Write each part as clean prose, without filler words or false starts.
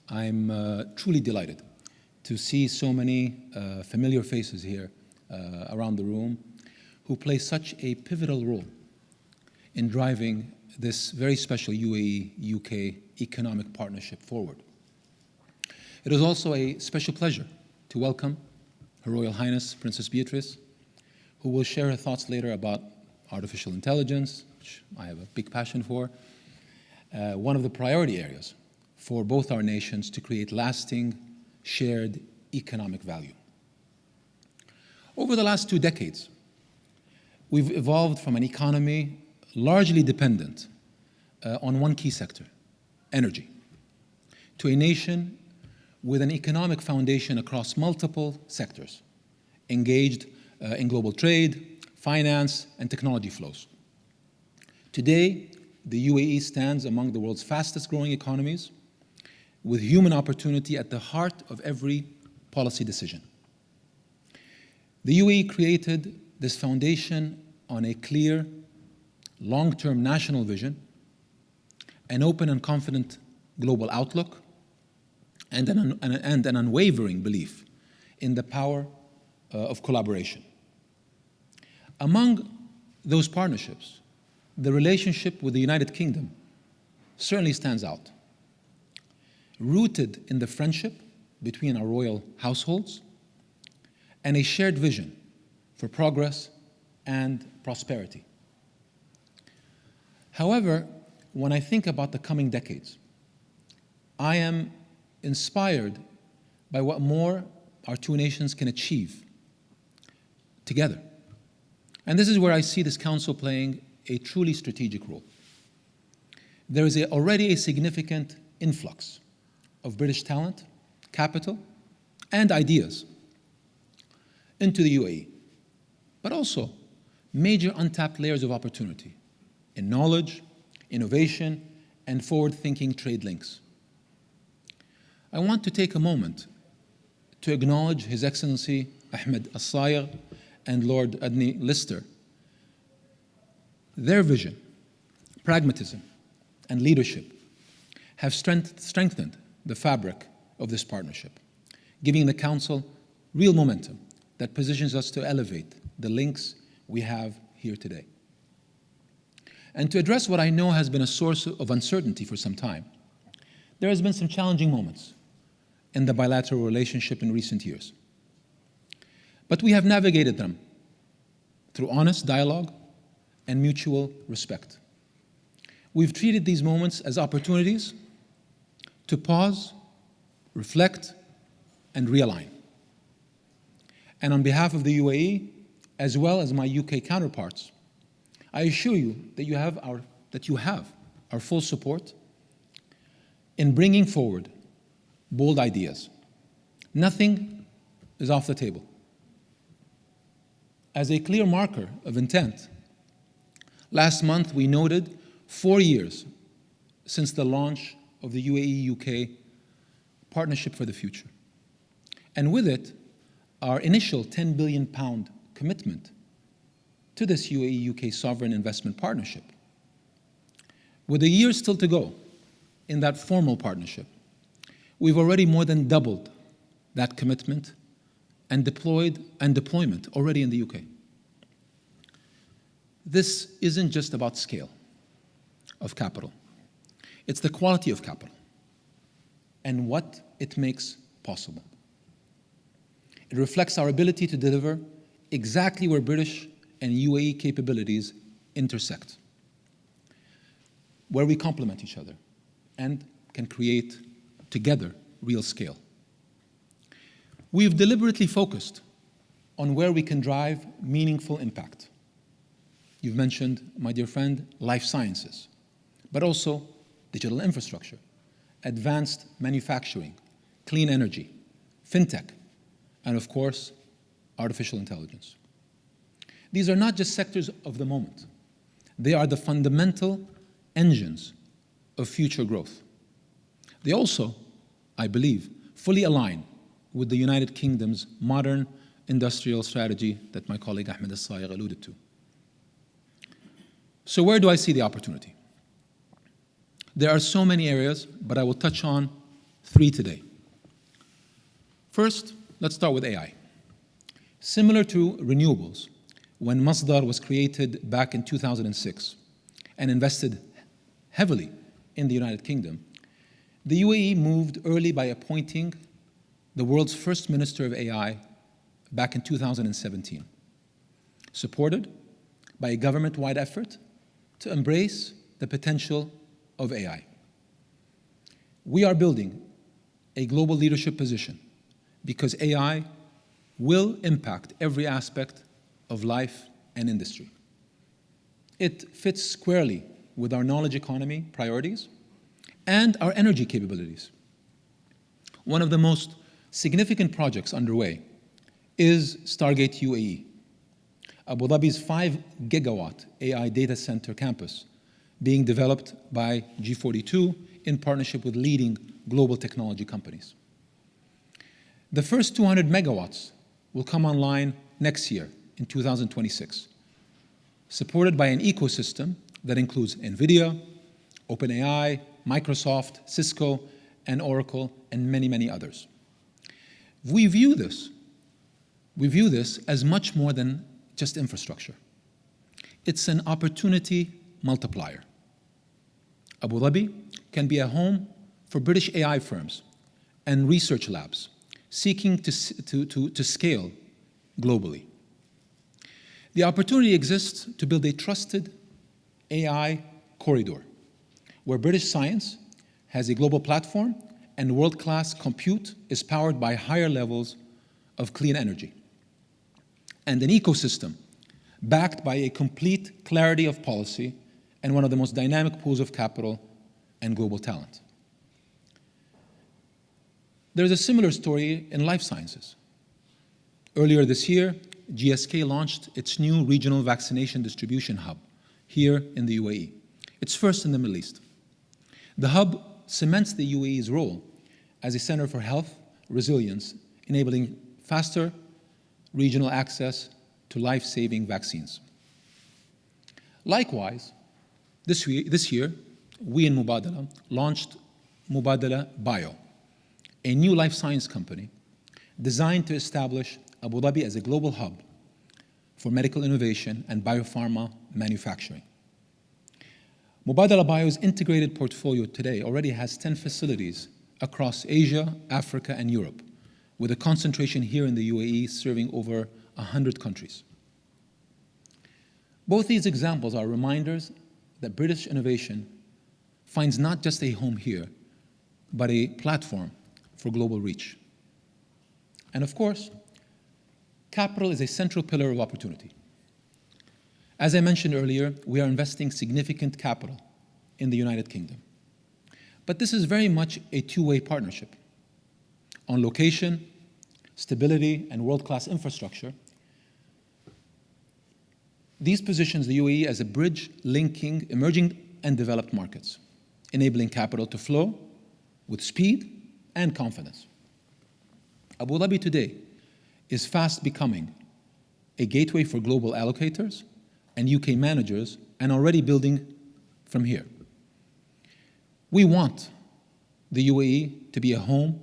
I'm truly delighted to see so many familiar faces here around the room who play such a pivotal role in driving this very special UAE-UK economic partnership forward. It is also a special pleasure to welcome Her Royal Highness Princess Beatrice, who will share her thoughts later about artificial intelligence, which I have a big passion for, one of the priority areas for both our nations to create lasting, shared economic value. Over the last 2 decades, we've evolved from an economy largely dependent on one key sector, energy, to a nation with an economic foundation across multiple sectors, engaged in global trade, finance, and technology flows. Today, the UAE stands among the world's fastest growing economies, with human opportunity at the heart of every policy decision. The UAE created this foundation on a clear, long-term national vision, an open and confident global outlook, and an unwavering belief in the power of collaboration. Among those partnerships, the relationship with the United Kingdom certainly stands out, rooted in the friendship between our royal households and a shared vision for progress and prosperity. However, when I think about the coming decades, I am inspired by what more our two nations can achieve together. And this is where I see this council playing a truly strategic role. There is already a significant influx of British talent, capital, and ideas into the UAE, but also major untapped layers of opportunity in knowledge, innovation, and forward-thinking trade links. I want to take a moment to acknowledge His Excellency Ahmed Al-Sayegh and Lord Adney Lister. Their vision, pragmatism, and leadership have strengthened the fabric of this partnership, giving the Council real momentum that positions us to elevate the links we have here today. And to address what I know has been a source of uncertainty for some time, there has been some challenging moments in the bilateral relationship in recent years. But we have navigated them through honest dialogue and mutual respect. We've treated these moments as opportunities to pause, reflect, and realign. And on behalf of the UAE, as well as my UK counterparts, I assure you that you have our full support in bringing forward bold ideas. Nothing is off the table. As a clear marker of intent, last month we noted 4 years since the launch of the UAE-UK Partnership for the Future. And with it, our initial £10 billion commitment to this UAE-UK Sovereign Investment Partnership. With a year still to go in that formal partnership, we've already more than doubled that commitment and deployment already in the UK. This isn't just about scale of capital. It's the quality of capital and what it makes possible. It reflects our ability to deliver exactly where British and UAE capabilities intersect, where we complement each other and can create together real scale. We've deliberately focused on where we can drive meaningful impact. You've mentioned, my dear friend, life sciences, but also digital infrastructure, advanced manufacturing, clean energy, fintech, and of course, artificial intelligence. These are not just sectors of the moment. They are the fundamental engines of future growth. They also, I believe, fully align with the United Kingdom's modern industrial strategy that my colleague Ahmed Al-Sayegh alluded to. So where do I see the opportunity? There are so many areas, but I will touch on Three today. First, let's start with AI. Similar to renewables, when Masdar was created back in 2006 and invested heavily in the United Kingdom, the UAE moved early by appointing the world's first minister of AI back in 2017, supported by a government-wide effort to embrace the potential of AI. We are building a global leadership position because AI will impact every aspect of life and industry. It fits squarely with our knowledge economy priorities and our energy capabilities. One of the most significant projects underway is Stargate UAE, Abu Dhabi's 5 gigawatt AI data center campus being developed by G42 in partnership with leading global technology companies. The first 200 megawatts will come online next year in 2026, supported by an ecosystem that includes NVIDIA, OpenAI, Microsoft, Cisco, and Oracle, and many, many others. We view this as much more than just infrastructure. It's an opportunity multiplier. Abu Dhabi can be a home for British AI firms and research labs seeking to scale globally. The opportunity exists to build a trusted AI corridor where British science has a global platform and world-class compute is powered by higher levels of clean energy, and an ecosystem backed by a complete clarity of policy and one of the most dynamic pools of capital and global talent. There's a similar story in life sciences. Earlier this year, GSK launched its new regional vaccination distribution hub here in the UAE. It's first in the Middle East. The hub cements the UAE's role as a center for health resilience, enabling faster regional access to life-saving vaccines. Likewise, this year, we in Mubadala launched Mubadala Bio, a new life science company designed to establish Abu Dhabi as a global hub for medical innovation and biopharma manufacturing. Mubadala Bio's integrated portfolio today already has 10 facilities across Asia, Africa, and Europe, with a concentration here in the UAE serving over 100 countries. Both these examples are reminders that British innovation finds not just a home here, but a platform for global reach. And of course, capital is a central pillar of opportunity. As I mentioned earlier, we are investing significant capital in the United Kingdom. But this is very much a two-way partnership. On location, stability, and world-class infrastructure, these positions the UAE as a bridge linking emerging and developed markets, enabling capital to flow with speed and confidence. Abu Dhabi today is fast becoming a gateway for global allocators and UK managers, and already building from here. We want the UAE to be a home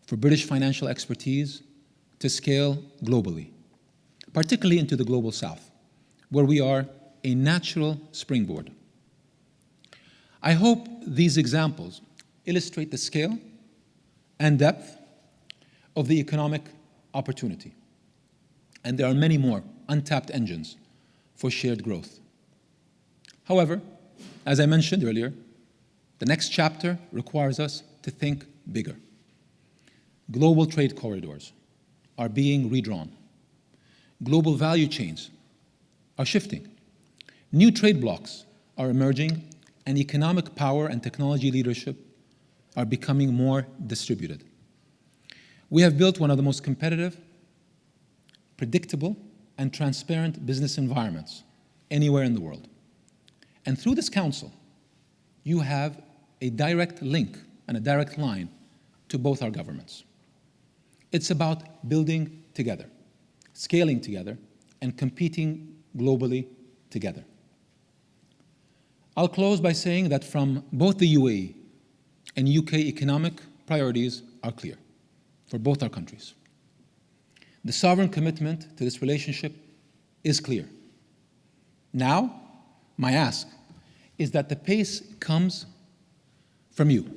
for British financial expertise to scale globally, particularly into the global south, where we are a natural springboard. I hope these examples illustrate the scale and depth of the economic opportunity. And there are many more untapped engines for shared growth. However, as I mentioned earlier, the next chapter requires us to think bigger. Global trade corridors are being redrawn. Global value chains are shifting. New trade blocs are emerging, and economic power and technology leadership are becoming more distributed. We have built one of the most competitive, predictable, and transparent business environments anywhere in the world. And through this council, you have a direct link and a direct line to both our governments. It's about building together, scaling together, and competing globally together. I'll close by saying that from both the UAE and UK economic priorities are clear for both our countries. The sovereign commitment to this relationship is clear. Now, my ask is that the pace comes from you,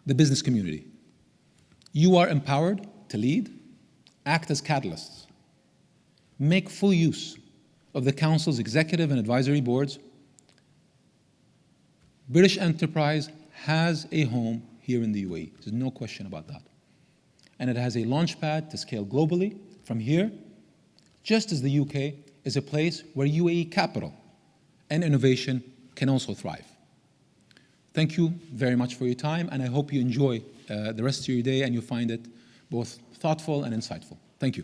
the business community. You are empowered to lead, act as catalysts, make full use of the Council's executive and advisory boards. British enterprise has a home here in the UAE. There's no question about that. And it has a launchpad to scale globally from here, just as the UK is a place where UAE capital and innovation can also thrive. Thank you very much for your time, and I hope you enjoy the rest of your day and you find it both thoughtful and insightful. Thank you.